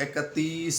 31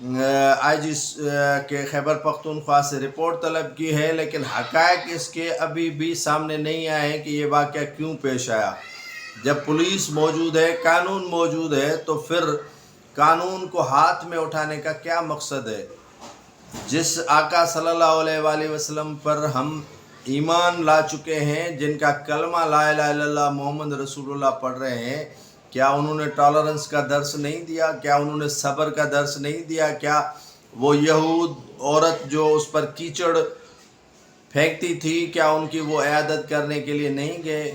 آئی جی کے خیبر پختونخوا سے رپورٹ طلب کی ہے، لیکن حقائق اس کے ابھی بھی سامنے نہیں آئے ہیں کہ یہ واقعہ کیوں پیش آیا۔ جب پولیس موجود ہے، قانون موجود ہے، تو پھر قانون کو ہاتھ میں اٹھانے کا کیا مقصد ہے؟ جس آقا صلی اللہ علیہ وآلہ وسلم پر ہم ایمان لا چکے ہیں، جن کا کلمہ لا الہ الا اللہ محمد رسول اللہ پڑھ رہے ہیں، کیا انہوں نے ٹالرنس کا درس نہیں دیا؟ کیا انہوں نے صبر کا درس نہیں دیا؟ کیا وہ یہود عورت جو اس پر کیچڑ پھینکتی تھی، کیا ان کی وہ عیادت کرنے کے لیے نہیں گئے؟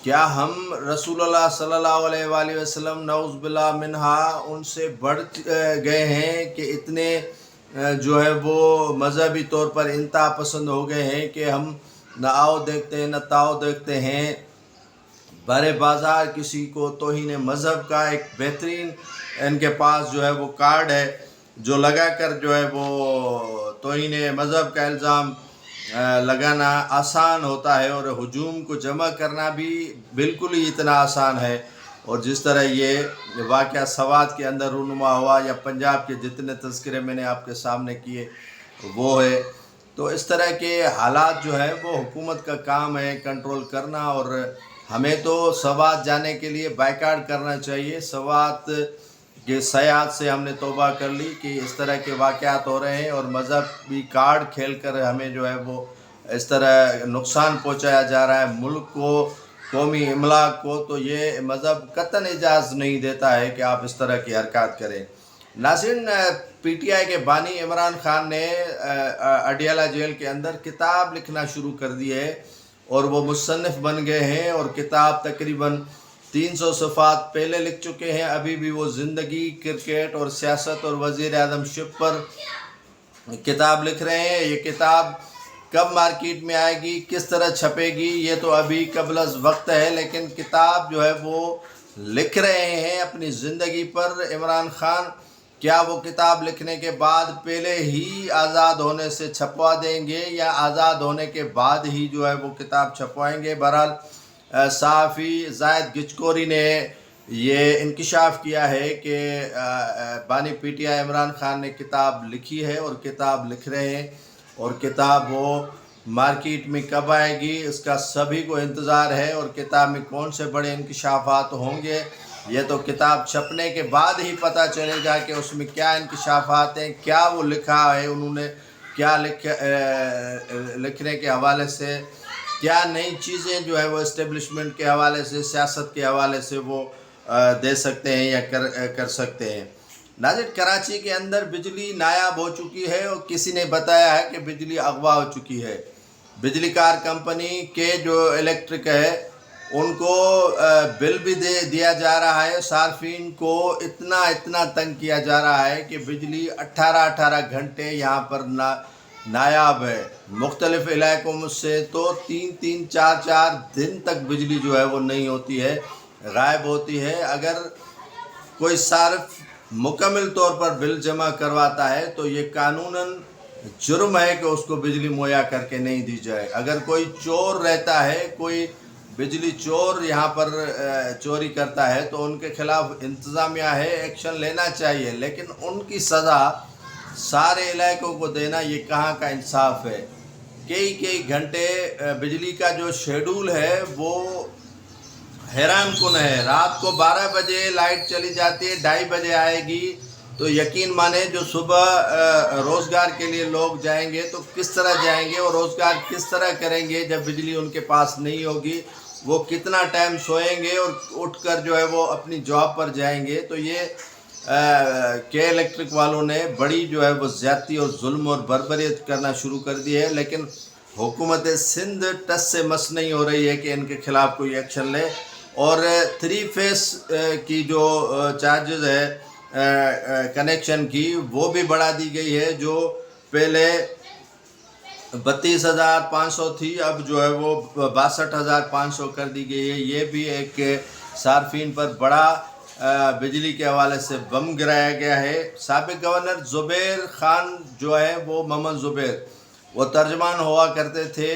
کیا ہم رسول اللہ صلی اللہ علیہ وآلہ وسلم نعوذ باللہ منہا ان سے بڑھ گئے ہیں کہ اتنے جو ہے وہ مذہبی طور پر انتہا پسند ہو گئے ہیں کہ ہم نہ آؤ دیکھتے ہیں نہ تاؤ دیکھتے ہیں؟ بارے بازار کسی کو توہین مذہب کا ایک بہترین ان کے پاس جو ہے وہ کارڈ ہے، جو لگا کر جو ہے وہ توہین مذہب کا الزام لگانا آسان ہوتا ہے، اور ہجوم کو جمع کرنا بھی بالکل ہی اتنا آسان ہے۔ اور جس طرح یہ واقعہ سوات کے اندر رونما ہوا، یا پنجاب کے جتنے تذکرے میں نے آپ کے سامنے کیے وہ ہے، تو اس طرح کے حالات جو ہے وہ حکومت کا کام ہے کنٹرول کرنا، اور ہمیں تو سوات جانے کے لیے بائیکاٹ کرنا چاہیے۔ سوات کے سیاحت سے ہم نے توبہ کر لی کہ اس طرح کے واقعات ہو رہے ہیں، اور مذہبی کارڈ کھیل کر ہمیں جو ہے وہ اس طرح نقصان پہنچایا جا رہا ہے ملک کو، قومی املاک کو۔ تو یہ مذہب قطعاً اجازت نہیں دیتا ہے کہ آپ اس طرح کی حرکات کریں۔ ناظرین، پی ٹی آئی کے بانی عمران خان نے اڈیالہ جیل کے اندر کتاب لکھنا شروع کر دی ہے، اور وہ مصنف بن گئے ہیں، اور کتاب تقریباً 300 صفحات پہلے لکھ چکے ہیں۔ ابھی بھی وہ زندگی، کرکٹ اور سیاست اور وزیر اعظم شپ پر کتاب لکھ رہے ہیں۔ یہ کتاب کب مارکیٹ میں آئے گی، کس طرح چھپے گی، یہ تو ابھی قبل از وقت ہے، لیکن کتاب جو ہے وہ لکھ رہے ہیں اپنی زندگی پر عمران خان۔ کیا وہ کتاب لکھنے کے بعد پہلے ہی آزاد ہونے سے چھپوا دیں گے، یا آزاد ہونے کے بعد ہی جو ہے وہ کتاب چھپوائیں گے؟ بہرحال صحافی زاہد گجکوری نے یہ انکشاف کیا ہے کہ بانی P T I Imran Khan نے کتاب لکھی ہے، اور کتاب لکھ رہے ہیں، اور کتاب وہ مارکیٹ میں کب آئے گی اس کا سبھی کو انتظار ہے، اور کتاب میں کون سے بڑے انکشافات ہوں گے یہ تو کتاب چھپنے کے بعد ہی پتہ چلے گا کہ اس میں کیا انکشافات ہیں، کیا وہ لکھا ہے انہوں نے، کیا لکھنے کے حوالے سے کیا نئی چیزیں جو ہے وہ اسٹیبلشمنٹ کے حوالے سے، سیاست کے حوالے سے وہ دے سکتے ہیں یا کر سکتے ہیں۔ ناظرین، کراچی کے اندر بجلی نایاب ہو چکی ہے، اور کسی نے بتایا ہے کہ بجلی اغوا ہو چکی ہے۔ بجلی کار کمپنی کے جو الیکٹرک ہے ان کو بل بھی دیا جا رہا ہے، صارفین کو اتنا تنگ کیا جا رہا ہے کہ بجلی 18 گھنٹے یہاں پر نایاب ہے۔ مختلف علاقوں سے تو 3-4 دن تک بجلی جو ہے وہ نہیں ہوتی ہے، غائب ہوتی ہے۔ اگر کوئی صارف مکمل طور پر بل جمع کرواتا ہے تو یہ قانوناً جرم ہے کہ اس کو بجلی مہیا کر کے نہیں دی جائے۔ اگر کوئی چور رہتا ہے، کوئی بجلی چور یہاں پر چوری کرتا ہے، تو ان کے خلاف انتظامیہ ہے، ایکشن لینا چاہیے، لیکن ان کی سزا سارے علاقوں کو دینا یہ کہاں کا انصاف ہے؟ کئی گھنٹے بجلی کا جو شیڈول ہے وہ حیران کن ہے۔ رات کو 12 بجے لائٹ چلی جاتی ہے، 2:30 بجے آئے گی، تو یقین مانے جو صبح روزگار کے لیے لوگ جائیں گے تو کس طرح جائیں گے، اور روزگار کس طرح کریں گے جب بجلی ان کے پاس نہیں ہوگی؟ وہ کتنا ٹائم سوئیں گے اور اٹھ کر جو ہے وہ اپنی جاب پر جائیں گے؟ تو یہ کے الیکٹرک والوں نے بڑی جو ہے وہ زیادتی اور ظلم اور بربریت کرنا شروع کر دی ہے، لیکن حکومت سندھ ٹس سے مس نہیں ہو رہی ہے کہ ان کے خلاف کوئی ایکشن لے۔ اور 3 فیس کی جو چارجز ہے کنیکشن کی وہ بھی بڑھا دی گئی ہے، جو پہلے 32,500 تھی، اب جو ہے وہ 62,500 کر دی گئی ہے۔ یہ بھی ایک صارفین پر بڑا بجلی کے حوالے سے بم گرایا گیا ہے۔ سابق گورنر زبیر خان جو ہے وہ محمد زبیر، وہ ترجمان ہوا کرتے تھے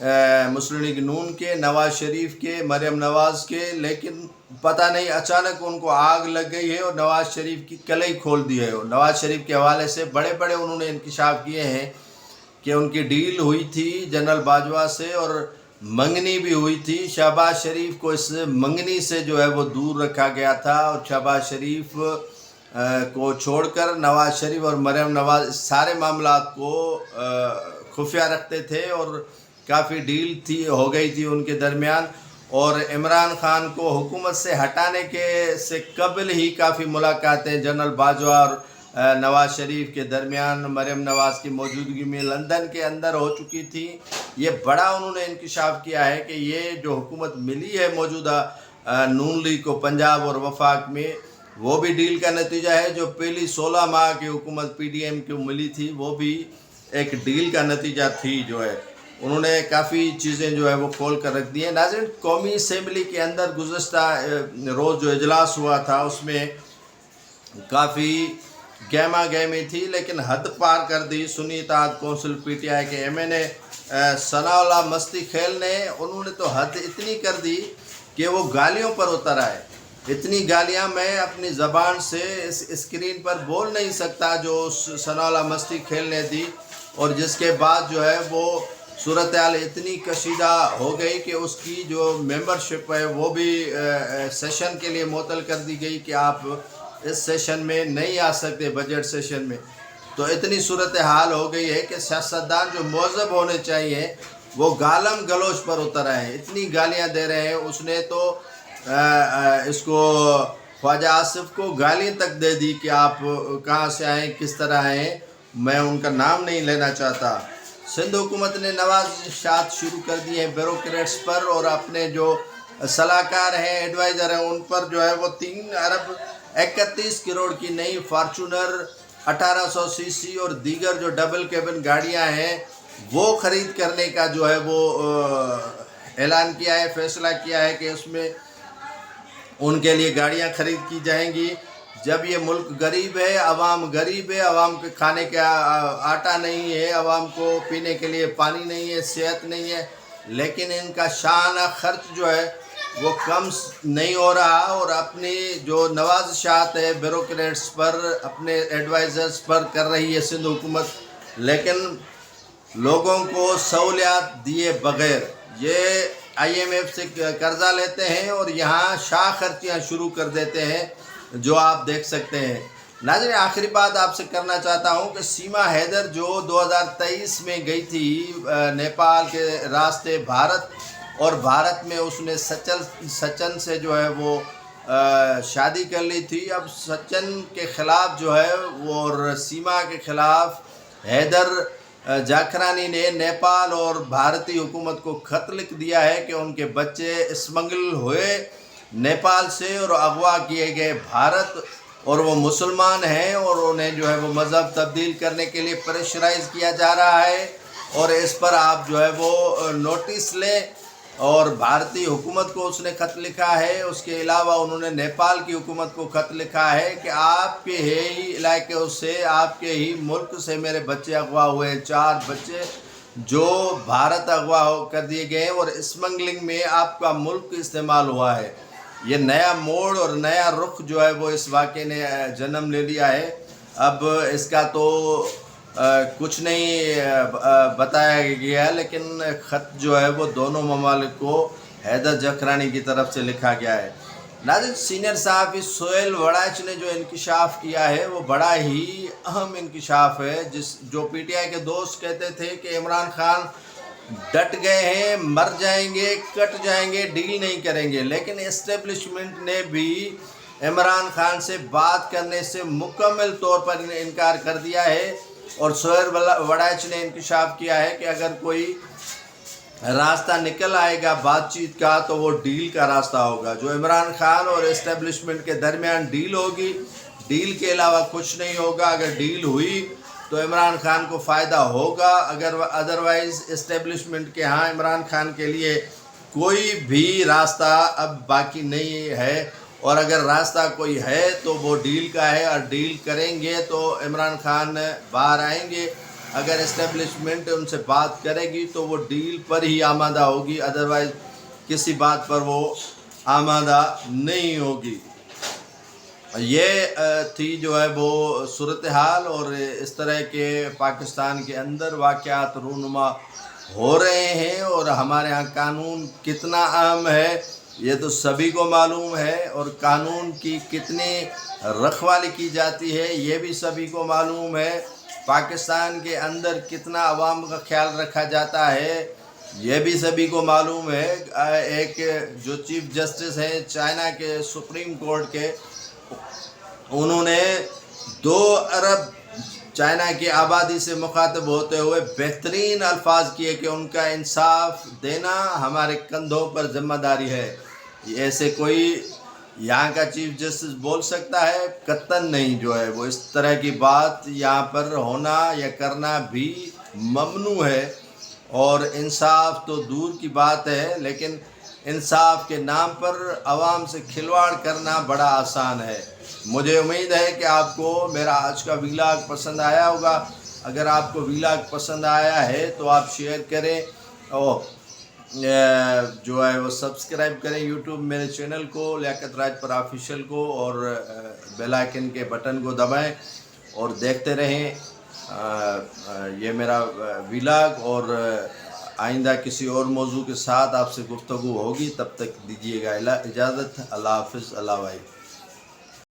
مسلم لیگ نون کے، نواز شریف کے، مریم نواز کے، لیکن پتہ نہیں اچانک ان کو آگ لگ گئی ہے اور نواز شریف کی کلئی کھول دی ہے. نواز شریف کے حوالے سے بڑے بڑے انہوں نے انکشاف کیے ہیں کہ ان کی ڈیل ہوئی تھی جنرل باجوہ سے اور منگنی بھی ہوئی تھی. شہباز شریف کو اس منگنی سے جو ہے وہ دور رکھا گیا تھا اور شہباز شریف کو چھوڑ کر نواز شریف اور مریم نواز سارے معاملات کو خفیہ رکھتے تھے اور کافی ڈیل تھی ہو گئی تھی ان کے درمیان. اور عمران خان کو حکومت سے ہٹانے سے قبل ہی کافی ملاقاتیں جنرل باجوہ اور نواز شریف کے درمیان مریم نواز کی موجودگی میں لندن کے اندر ہو چکی تھی. یہ بڑا انہوں نے انکشاف کیا ہے کہ یہ جو حکومت ملی ہے موجودہ نون لیگ کو پنجاب اور وفاق میں، وہ بھی ڈیل کا نتیجہ ہے. جو پہلی 16 ماہ کی حکومت پی ڈی ایم کو ملی تھی وہ بھی ایک ڈیل کا نتیجہ تھی. جو ہے انہوں نے کافی چیزیں جو ہے وہ کھول کر رکھ دی ہیں. ناظرین، قومی اسمبلی کے اندر گزشتہ روز جو اجلاس ہوا تھا اس میں کافی گہما گہمی تھی، لیکن حد پار کر دی سنی اتحاد کونسل پی ٹی آئی کے ایم این اے ثناء اللہ مستی خیل نے. انہوں نے تو حد اتنی کر دی کہ وہ گالیوں پر اتر آئے. اتنی گالیاں میں اپنی زبان سے اس اسکرین پر بول نہیں سکتا جو ثناء اللہ مستی خیل نے دی، اور جس کے بعد جو ہے وہ صورتحال اتنی کشیدہ ہو گئی کہ اس کی جو ممبرشپ ہے وہ بھی سیشن کے لیے معطل کر دی گئی کہ آپ اس سیشن میں نہیں آ سکتے، بجٹ سیشن میں. تو اتنی صورتحال ہو گئی ہے کہ سیاستدان جو مہذب ہونے چاہیے وہ گالم گلوچ پر اتر آئے ہیں. اتنی گالیاں دے رہے ہیں. اس نے تو اس کو خواجہ آصف کو گالیاں تک دے دی کہ آپ کہاں سے آئیں، کس طرح آئیں. میں ان کا نام نہیں لینا چاہتا. سندھ حکومت نے نوازشات شروع کر دی ہیں بیوروکریٹس پر، اور اپنے جو صلاحکار ہیں، ایڈوائزر ہیں، ان پر جو ہے وہ 3 ارب 31 کروڑ کی نئی فارچونر 1800 سی سی اور دیگر جو ڈبل کیبن گاڑیاں ہیں وہ خرید کرنے کا جو ہے وہ اعلان کیا ہے، فیصلہ کیا ہے کہ اس میں ان کے لیے گاڑیاں خرید کی جائیں گی. جب یہ ملک غریب ہے، عوام غریب ہے، عوام کے کھانے کا آٹا نہیں ہے، عوام کو پینے کے لیے پانی نہیں ہے، صحت نہیں ہے، لیکن ان کا شانہ خرچ جو ہے وہ کم نہیں ہو رہا. اور اپنی جو نوازشات ہے بیوروکریٹس پر، اپنے ایڈوائزرز پر کر رہی ہے سندھ حکومت، لیکن لوگوں کو سہولیات دیے بغیر. یہ آئی ایم ایف سے قرضہ لیتے ہیں اور یہاں شاہ خرچیاں شروع کر دیتے ہیں جو آپ دیکھ سکتے ہیں. ناظرین، آخری بات آپ سے کرنا چاہتا ہوں کہ سیما حیدر جو 2023 میں گئی تھی نیپال کے راستے بھارت، اور بھارت میں اس نے سچن سے جو ہے وہ شادی کر لی تھی. اب سچن کے خلاف جو ہے وہ اور سیما کے خلاف حیدر جاکھرانی نے نیپال اور بھارتی حکومت کو خط لکھ دیا ہے کہ ان کے بچے اسمگل ہوئے نیپال سے اور اغوا کیے گئے بھارت، اور وہ مسلمان ہیں اور انہیں جو ہے وہ مذہب تبدیل کرنے کے لیے پریشرائز کیا جا رہا ہے. اور اس پر آپ جو ہے وہ نوٹس لیں. اور بھارتی حکومت کو اس نے خط لکھا ہے. اس کے علاوہ انہوں نے نیپال کی حکومت کو خط لکھا ہے کہ آپ کے ہی علاقے سے، آپ کے ہی ملک سے میرے بچے اغوا ہوئے، 4 بچے جو بھارت اغوا کر دیے گئے اور اسمگلنگ میں آپ کا ملک استعمال ہوا ہے. یہ نیا موڑ اور نیا رخ جو ہے وہ اس واقعے نے جنم لے لیا ہے. اب اس کا تو کچھ نہیں بتایا گیا، لیکن خط جو ہے وہ دونوں ممالک کو حیدر جاکھرانی کی طرف سے لکھا گیا ہے. ناظرین، سینئر صحافی سہیل وڑائچ نے جو انکشاف کیا ہے وہ بڑا ہی اہم انکشاف ہے. جو پی ٹی آئی کے دوست کہتے تھے کہ عمران خان ڈٹ گئے ہیں، مر جائیں گے، کٹ جائیں گے، ڈیل نہیں کریں گے، لیکن اسٹیبلشمنٹ نے بھی عمران خان سے بات کرنے سے مکمل طور پر انکار کر دیا ہے. اور سہیل وڑائچ نے انکشاف کیا ہے کہ اگر کوئی راستہ نکل آئے گا بات چیت کا تو وہ ڈیل کا راستہ ہوگا. جو عمران خان اور اسٹیبلشمنٹ کے درمیان ڈیل ہوگی، ڈیل کے علاوہ کچھ نہیں ہوگا. اگر ڈیل ہوئی تو عمران خان کو فائدہ ہوگا، اگر ادروائز اسٹیبلشمنٹ کے ہاں عمران خان کے لیے کوئی بھی راستہ اب باقی نہیں ہے. اور اگر راستہ کوئی ہے تو وہ ڈیل کا ہے، اور ڈیل کریں گے تو عمران خان باہر آئیں گے. اگر اسٹیبلشمنٹ ان سے بات کرے گی تو وہ ڈیل پر ہی آمادہ ہوگی، ادروائز کسی بات پر وہ آمادہ نہیں ہوگی۔ یہ تھی جو ہے وہ صورتحال، اور اس طرح کے پاکستان کے اندر واقعات رونما ہو رہے ہیں، اور ہمارے ہاں قانون کتنا اہم ہے یہ تو سبھی کو معلوم ہے، اور قانون کی کتنی رکھوالی کی جاتی ہے یہ بھی سبھی کو معلوم ہے۔ پاکستان کے اندر کتنا عوام کا خیال رکھا جاتا ہے یہ بھی سبھی کو معلوم ہے۔ ایک جو چیف جسٹس ہیں چائنا کے سپریم کورٹ کے، انہوں نے 2 ارب چائنا کی آبادی سے مخاطب ہوتے ہوئے بہترین الفاظ کیے کہ ان کا انصاف دینا ہمارے کندھوں پر ذمہ داری ہے۔ ایسے کوئی یہاں کا چیف جسٹس بول سکتا ہے؟ قطعاً نہیں جو ہے وہ اس طرح کی بات یہاں پر ہونا یا کرنا بھی ممنوع ہے، اور انصاف تو دور کی بات ہے، لیکن انصاف کے نام پر عوام سے کھلواڑ کرنا بڑا آسان ہے۔ مجھے امید ہے کہ آپ کو میرا آج کا ویلاگ پسند آیا ہوگا۔ اگر آپ کو ویلاگ پسند آیا ہے تو آپ شیئر کریں، اور جو ہے وہ سبسکرائب کریں یوٹیوب میرے چینل کو، لیاقت راجپورہ آفیشیل کو، اور بیل آئیکن کے بٹن کو دبائیں اور دیکھتے رہیں یہ میرا ویلاگ، اور آئندہ کسی اور موضوع کے ساتھ آپ سے گفتگو ہوگی۔ تب تک دیجیے گا اجازت۔ اللہ حافظ، اللہ بھائی۔